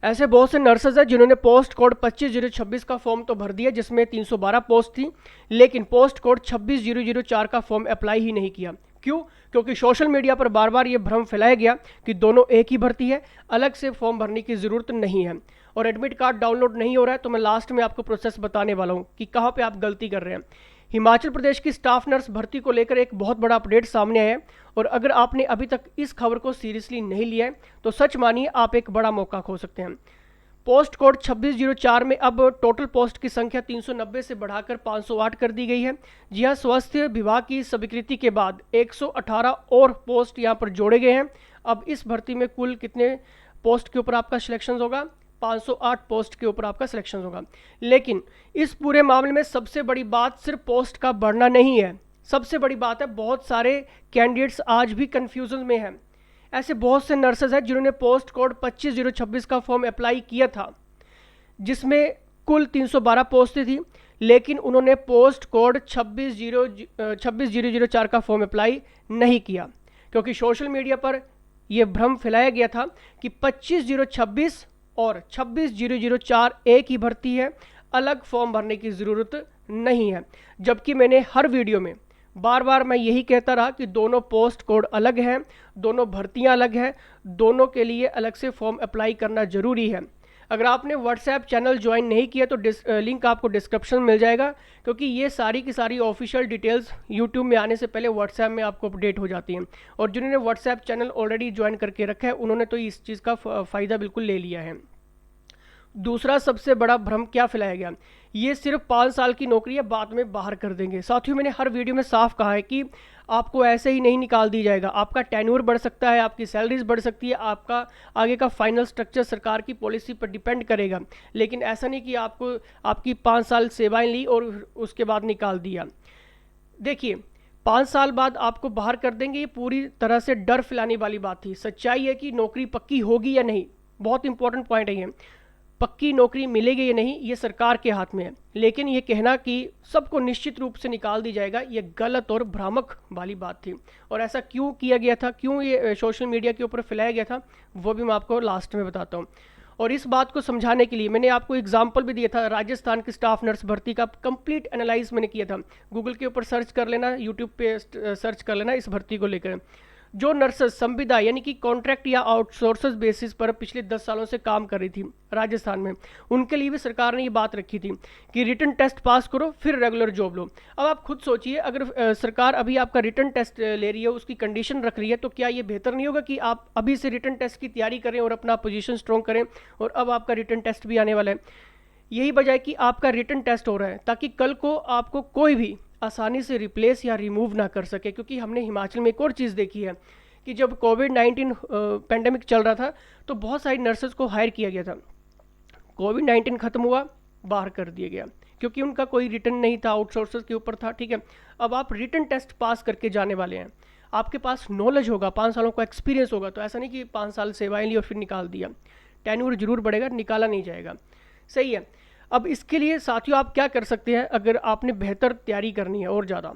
ऐसे बहुत से नर्सेज हैं जिन्होंने पोस्ट कोड 25026 का फॉर्म तो भर दिया जिसमें 312 पोस्ट थी, लेकिन पोस्ट कोड 26004 का फॉर्म अप्लाई ही नहीं किया। क्यों? क्योंकि सोशल मीडिया पर बार बार ये भ्रम फैलाया गया कि दोनों एक ही भर्ती है, अलग से फॉर्म भरने की ज़रूरत नहीं है। और एडमिट कार्ड डाउनलोड नहीं हो रहा है तो मैं लास्ट में आपको प्रोसेस बताने वाला हूँ कि कहाँ पे आप गलती कर रहे हैं। हिमाचल प्रदेश की स्टाफ नर्स भर्ती को लेकर एक बहुत बड़ा अपडेट सामने आया है, और अगर आपने अभी तक इस खबर को सीरियसली नहीं लिया है तो सच मानिए आप एक बड़ा मौका खो सकते हैं। पोस्ट कोड 2604 में अब टोटल पोस्ट की संख्या 390 से बढ़ाकर 508 कर दी गई है। जी हाँ, स्वास्थ्य विभाग की स्वीकृति के बाद 118 और पोस्ट यहाँ पर जोड़े गए हैं। अब इस भर्ती में कुल कितने पोस्ट के ऊपर आपका सिलेक्शन होगा? 508 पोस्ट के ऊपर आपका सिलेक्शन होगा। लेकिन इस पूरे मामले में सबसे बड़ी बात सिर्फ पोस्ट का बढ़ना नहीं है, सबसे बड़ी बात है बहुत सारे कैंडिडेट्स आज भी कंफ्यूजन में हैं। ऐसे बहुत से नर्सेज हैं जिन्होंने पोस्ट कोड 25026 का फॉर्म अप्लाई किया था जिसमें कुल 312 पोस्टें थी, लेकिन उन्होंने पोस्ट कोड 26004 का फॉर्म अप्लाई नहीं किया क्योंकि सोशल मीडिया पर यह भ्रम फैलाया गया था कि 25026 और 26004 एक ही भर्ती है, अलग फॉर्म भरने की ज़रूरत नहीं है। जबकि मैंने हर वीडियो में बार बार मैं यही कहता रहा कि दोनों पोस्ट कोड अलग हैं, दोनों भर्तियां अलग हैं, दोनों के लिए अलग से फॉर्म अप्लाई करना ज़रूरी है। अगर आपने व्हाट्सएप चैनल ज्वाइन नहीं किया तो लिंक आपको डिस्क्रिप्शन मिल जाएगा, क्योंकि ये सारी की सारी ऑफिशियल डिटेल्स यूट्यूब में आने से पहले व्हाट्सएप में आपको अपडेट हो जाती हैं। और जिन्होंने व्हाट्सएप चैनल ऑलरेडी ज्वाइन करके रखा है उन्होंने तो इस चीज़ का फ़ायदा बिल्कुल ले लिया है। दूसरा सबसे बड़ा भ्रम क्या फैलाया गया, ये सिर्फ 5 साल की नौकरी है, बाद में बाहर कर देंगे। साथियों, मैंने हर वीडियो में साफ कहा है कि आपको ऐसे ही नहीं निकाल दी जाएगा, आपका टेन्योर बढ़ सकता है, आपकी सैलरीज बढ़ सकती है, आपका आगे का फाइनल स्ट्रक्चर सरकार की पॉलिसी पर डिपेंड करेगा। लेकिन ऐसा नहीं कि आपको आपकी 5 साल सेवाएं ली और उसके बाद निकाल दिया। देखिए, 5 साल बाद आपको बाहर कर देंगे, ये पूरी तरह से डर फैलाने वाली बात थी। सच्चाई है कि नौकरी पक्की होगी या नहीं, बहुत इंपॉर्टेंट पॉइंट है ये। पक्की नौकरी मिलेगी या नहीं ये सरकार के हाथ में है, लेकिन ये कहना कि सबको निश्चित रूप से निकाल दी जाएगा ये गलत और भ्रामक वाली बात थी। और ऐसा क्यों किया गया था, क्यों ये सोशल मीडिया के ऊपर फैलाया गया था, वो भी मैं आपको लास्ट में बताता हूँ। और इस बात को समझाने के लिए मैंने आपको एग्जाम्पल भी दिया था, राजस्थान की स्टाफ नर्स भर्ती का कंप्लीट एनालाइज मैंने किया था। गूगल के ऊपर सर्च कर लेना, यूट्यूब पे सर्च कर लेना इस भर्ती को लेकर। जो नर्सेज संविदा यानी कि कॉन्ट्रैक्ट या आउटसोर्सेज बेसिस पर पिछले 10 सालों से काम कर रही थी राजस्थान में, उनके लिए भी सरकार ने ये बात रखी थी कि रिटन टेस्ट पास करो फिर रेगुलर जॉब लो। अब आप खुद सोचिए, अगर सरकार अभी आपका रिटन टेस्ट ले रही है, उसकी कंडीशन रख रही है, तो क्या ये बेहतर नहीं होगा कि आप अभी से रिटन टेस्ट की तैयारी करें और अपना पोजीशन स्ट्रॉन्ग करें? और अब आपका रिटन टेस्ट भी आने वाला है, यही वजह है कि आपका रिटन टेस्ट हो रहा है ताकि कल को आपको कोई भी आसानी से रिप्लेस या रिमूव ना कर सके। क्योंकि हमने हिमाचल में एक और चीज़ देखी है कि जब कोविड-19 पेंडेमिक चल रहा था तो बहुत सारी नर्सेज को हायर किया गया था, कोविड-19 खत्म हुआ, बाहर कर दिया गया क्योंकि उनका कोई रिटर्न नहीं था, आउटसोर्सेज के ऊपर था। ठीक है, अब आप रिटन टेस्ट पास करके जाने वाले हैं, आपके पास नॉलेज होगा, 5 सालों का एक्सपीरियंस होगा, तो ऐसा नहीं कि 5 साल सेवाएं ली और फिर निकाल दिया। टेन्योर जरूर बढ़ेगा, निकाला नहीं जाएगा। सही है। अब इसके लिए साथियों आप क्या कर सकते हैं, अगर आपने बेहतर तैयारी करनी है और ज़्यादा,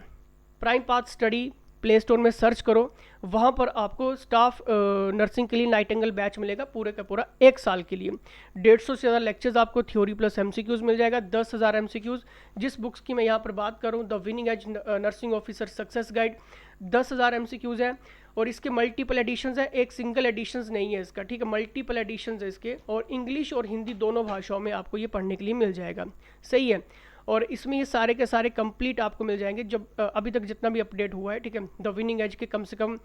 prime path study play store में सर्च करो, वहाँ पर आपको स्टाफ नर्सिंग के लिए नाइटिंगेल बैच मिलेगा पूरे का पूरा 1 साल के लिए। 150 से ज़्यादा लेक्चर्स आपको थ्योरी प्लस एमसीक्यूज़ मिल जाएगा, 10,000 एमसीक्यूज़। जिस बुक्स की मैं यहाँ पर बात करूँ, the winning edge nursing officer success guide, 10,000 MCQs है और इसके मल्टीपल एडिशंस है, एक सिंगल एडिशंस नहीं है इसका। ठीक है, मल्टीपल एडिशंस है इसके, और इंग्लिश और हिंदी दोनों भाषाओं में आपको ये पढ़ने के लिए मिल जाएगा। सही है। और इसमें ये सारे के सारे कंप्लीट आपको मिल जाएंगे जब अभी तक जितना भी अपडेट हुआ है। ठीक है, द विनिंग एज के कम से कम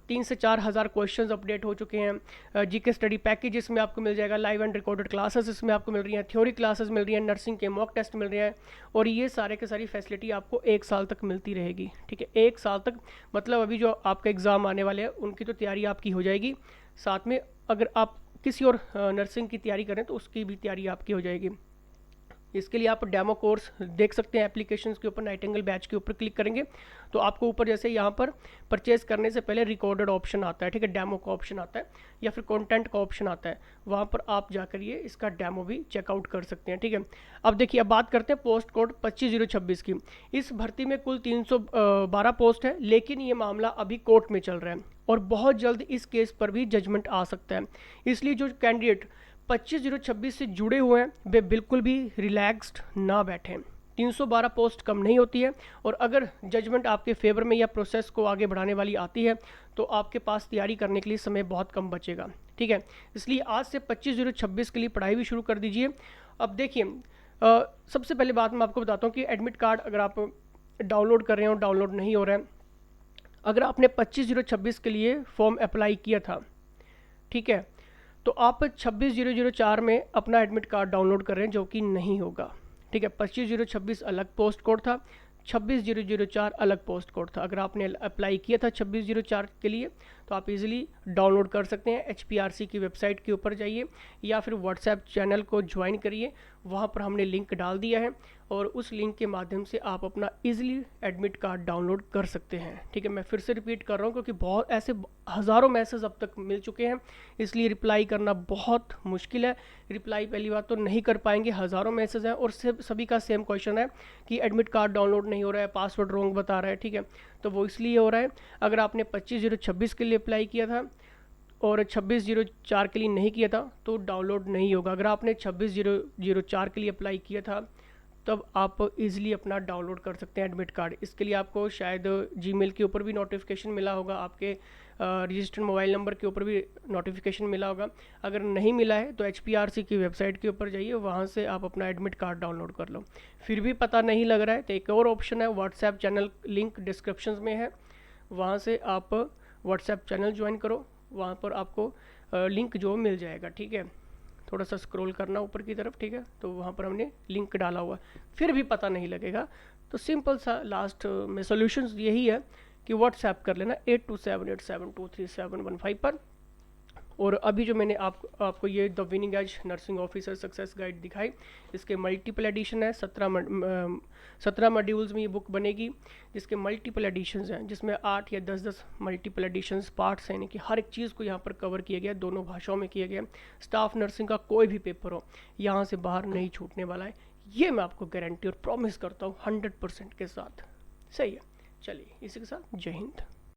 3 से 4 हज़ार क्वेश्चंस अपडेट हो चुके हैं। जीके स्टडी पैकेज इसमें आपको मिल जाएगा, लाइव एंड रिकॉर्डेड क्लासेस इसमें आपको मिल रही हैं, थ्योरी क्लासेस मिल रही हैं, नर्सिंग के मॉक टेस्ट मिल रहे हैं, और ये सारे के सारी फैसिलिटी आपको 1 साल तक मिलती रहेगी। ठीक है, 1 साल तक, मतलब अभी जो आपका एग्ज़ाम आने वाले हैं उनकी तो तैयारी आपकी हो जाएगी, साथ में अगर आप किसी और नर्सिंग की तैयारी करें तो उसकी भी तैयारी आपकी हो जाएगी। इसके लिए आप डेमो कोर्स देख सकते हैं एप्लीकेशंस के ऊपर, नाइटिंगेल बैच के ऊपर क्लिक करेंगे तो आपको ऊपर जैसे यहाँ पर परचेज करने से पहले रिकॉर्डेड ऑप्शन आता है, ठीक है, डेमो का ऑप्शन आता है या फिर कंटेंट का ऑप्शन आता है, वहाँ पर आप जाकर ये इसका डेमो भी चेकआउट कर सकते हैं। ठीक है, अब देखिए, अब बात करते हैं पोस्ट कोड 25026 की। इस भर्ती में कुल 312 पोस्ट है, लेकिन ये मामला अभी कोर्ट में चल रहा है और बहुत जल्द इस केस पर भी जजमेंट आ सकता है। इसलिए जो कैंडिडेट 25/0/26 से जुड़े हुए हैं वे बिल्कुल भी रिलैक्स्ड ना बैठें। 312 पोस्ट कम नहीं होती है, और अगर जजमेंट आपके फेवर में या प्रोसेस को आगे बढ़ाने वाली आती है तो आपके पास तैयारी करने के लिए समय बहुत कम बचेगा, ठीक है। इसलिए आज से 25/0/26 के लिए पढ़ाई भी शुरू कर दीजिए। अब देखिए, सबसे पहले बात मैं आपको बताता हूँ कि एडमिट कार्ड अगर आप डाउनलोड कर रहे हो, डाउनलोड नहीं हो रहा है, अगर आपने 25/0/26 के लिए फॉर्म अप्लाई किया था, ठीक है, तो आप 26/0/04 में अपना एडमिट कार्ड डाउनलोड कर रहे हैं, जो कि नहीं होगा, ठीक है। 25/0/26 अलग पोस्ट कोड था, 26/0/04 अलग पोस्ट कोड था। अगर आपने अप्लाई किया था 26/0/04 के लिए तो आप इजीली डाउनलोड कर सकते हैं। HPRC की वेबसाइट के ऊपर जाइए या फिर व्हाट्सएप चैनल को ज्वाइन करिए, वहाँ पर हमने लिंक डाल दिया है और उस लिंक के माध्यम से आप अपना इजीली एडमिट कार्ड डाउनलोड कर सकते हैं, ठीक है। मैं फिर से रिपीट कर रहा हूँ क्योंकि बहुत ऐसे हज़ारों मैसेज अब तक मिल चुके हैं, इसलिए रिप्लाई करना बहुत मुश्किल है। रिप्लाई पहली बात तो नहीं कर पाएंगे, हज़ारों मैसेज हैं और सभी का सेम क्वेश्चन है कि एडमिट कार्ड डाउनलोड नहीं हो रहा है, पासवर्ड रॉन्ग बता रहा है, ठीक है। तो वो इसलिए हो रहा है, अगर आपने 25/0/26 के लिए अप्लाई किया था और 26/0/04 के लिए नहीं किया था तो डाउनलोड नहीं होगा। अगर आपने 26/0/04 के लिए अप्लाई किया था तब आप इजीली अपना डाउनलोड कर सकते हैं एडमिट कार्ड। इसके लिए आपको शायद जीमेल के ऊपर भी नोटिफिकेशन मिला होगा, आपके रजिस्टर्ड मोबाइल नंबर के ऊपर भी नोटिफिकेशन मिला होगा। अगर नहीं मिला है तो HPRC की वेबसाइट के ऊपर जाइए, वहाँ से आप अपना एडमिट कार्ड डाउनलोड कर लो। फिर भी पता नहीं लग रहा है तो एक और ऑप्शन है, व्हाट्सएप चैनल, लिंक डिस्क्रिप्शन में है, वहाँ से आप व्हाट्सएप चैनल ज्वाइन करो, वहाँ पर आपको लिंक जो मिल जाएगा, ठीक है। थोड़ा सा स्क्रॉल करना ऊपर की तरफ, ठीक है, तो वहाँ पर हमने लिंक डाला हुआ। फिर भी पता नहीं लगेगा तो सिंपल सा लास्ट में सोल्यूशन यही है कि व्हाट्सएप कर लेना 8278723715 पर। और अभी जो मैंने आपको ये the winning edge nursing officer success guide दिखाई, इसके मल्टीपल एडिशन है, 17 मॉड्यूल्स में ये बुक बनेगी, जिसके मल्टीपल एडिशंस हैं, जिसमें 8 या 10 मल्टीपल एडिशंस पार्ट्स हैं, यानी कि हर एक चीज़ को यहाँ पर कवर किया गया, दोनों भाषाओं में किया गया। स्टाफ नर्सिंग का कोई भी पेपर हो यहाँ से बाहर नहीं छूटने वाला है, ये मैं आपको गारंटी और प्रॉमिस करता हूँ 100% के साथ। सही है, चलिए इसी के साथ जय हिंद।